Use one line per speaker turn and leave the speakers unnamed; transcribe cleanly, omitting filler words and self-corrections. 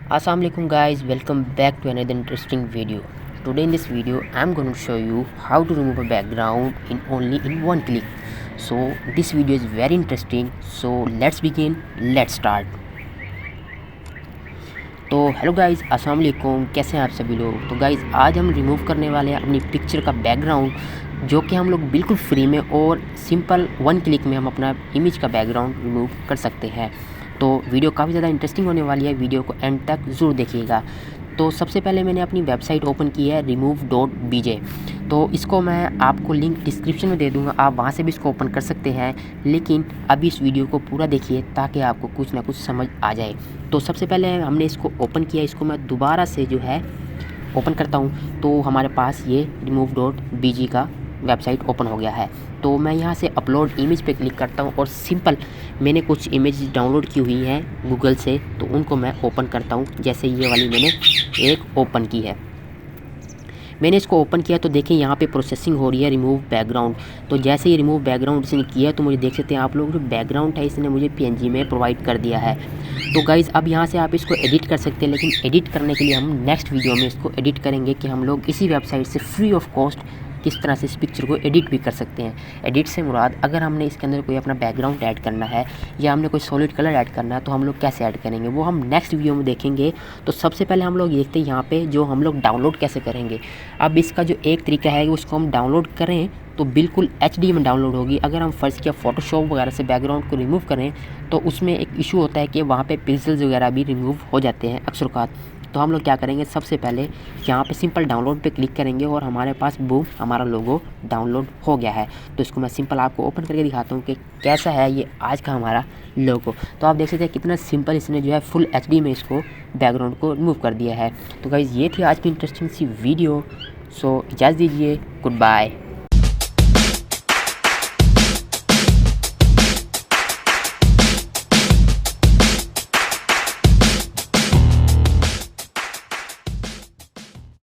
Assalamualaikum guys, welcome back to another interesting video. Today in this video I'm going to show you how to remove a background in only in one click. So this video is very interesting, so let's begin, let's start. तो hello guys, अस्सलाम वालेकुम, कैसे हैं आप सभी लोग। तो guys आज हम रिमूव करने वाले हैं अपनी पिक्चर का बैकग्राउंड, जो कि हम लोग बिल्कुल फ्री में और सिंपल वन क्लिक में हम अपना इमेज का बैकग्राउंड रिमूव कर सकते हैं। तो वीडियो काफ़ी ज़्यादा इंटरेस्टिंग होने वाली है, वीडियो को एंड तक ज़रूर देखिएगा। तो सबसे पहले मैंने अपनी वेबसाइट ओपन की है remove.bj। तो इसको मैं आपको लिंक डिस्क्रिप्शन में दे दूंगा, आप वहां से भी इसको ओपन कर सकते हैं। लेकिन अभी इस वीडियो को पूरा देखिए ताकि आपको कुछ ना कुछ समझ आ जाए। तो सबसे पहले हमने इसको ओपन किया, इसको मैं दोबारा से जो है ओपन करता हूं, तो हमारे पास ये remove.bj का वेबसाइट ओपन हो गया है। तो मैं यहाँ से अपलोड इमेज पे क्लिक करता हूँ और सिंपल मैंने कुछ इमेज डाउनलोड की हुई हैं गूगल से, तो उनको मैं ओपन करता हूँ। जैसे ये वाली मैंने एक ओपन की है, मैंने इसको ओपन किया तो देखिए यहाँ पे प्रोसेसिंग हो रही है रिमूव बैकग्राउंड। तो जैसे ही रिमूव बैकग्राउंड इसने किया तो मुझे देख सकते हैं आप लोग, जो बैकग्राउंड है इसने मुझे पीएनजी में प्रोवाइड कर दिया है। तो गाइज़ अब यहाँ से आप इसको एडिट कर सकते हैं, लेकिन एडिट करने के लिए हम नेक्स्ट वीडियो में इसको एडिट करेंगे कि हम लोग इसी वेबसाइट से फ्री ऑफ कॉस्ट किस तरह से इस पिक्चर को एडिट भी कर सकते हैं। एडिट से मुराद अगर हमने इसके अंदर कोई अपना बैकग्राउंड ऐड करना है या हमने कोई सॉलिड कलर ऐड करना है तो हम लोग कैसे ऐड करेंगे वो हम नेक्स्ट वीडियो में देखेंगे। तो सबसे पहले हम लोग देखते हैं यहाँ पे जो हम लोग डाउनलोड कैसे करेंगे। अब इसका जो एक तरीका है उसको हम डाउनलोड करें तो बिल्कुल HD में डाउनलोड होगी। अगर हम फर्स्ट किया फ़ोटोशॉप वगैरह से बैकग्राउंड को रिमूव करें तो उसमें एक इशू होता है कि वहाँ पे पिक्सेल्स वगैरह भी रिमूव हो जाते हैं अक्सर औक़ात। तो हम लोग क्या करेंगे, सबसे पहले यहाँ पे सिंपल डाउनलोड पे क्लिक करेंगे और हमारे पास बूम हमारा लोगो डाउनलोड हो गया है। तो इसको मैं सिंपल आपको ओपन करके दिखाता हूँ कि कैसा है ये आज का हमारा लोगो। तो आप देख सकते हैं कितना सिंपल इसने जो है फुल HD में इसको बैकग्राउंड को रिमूव कर दिया है। तो गाइज़ ये थी आज की इंटरेस्टिंग सी वीडियो। सो इजाज़त दीजिए, गुड बाय।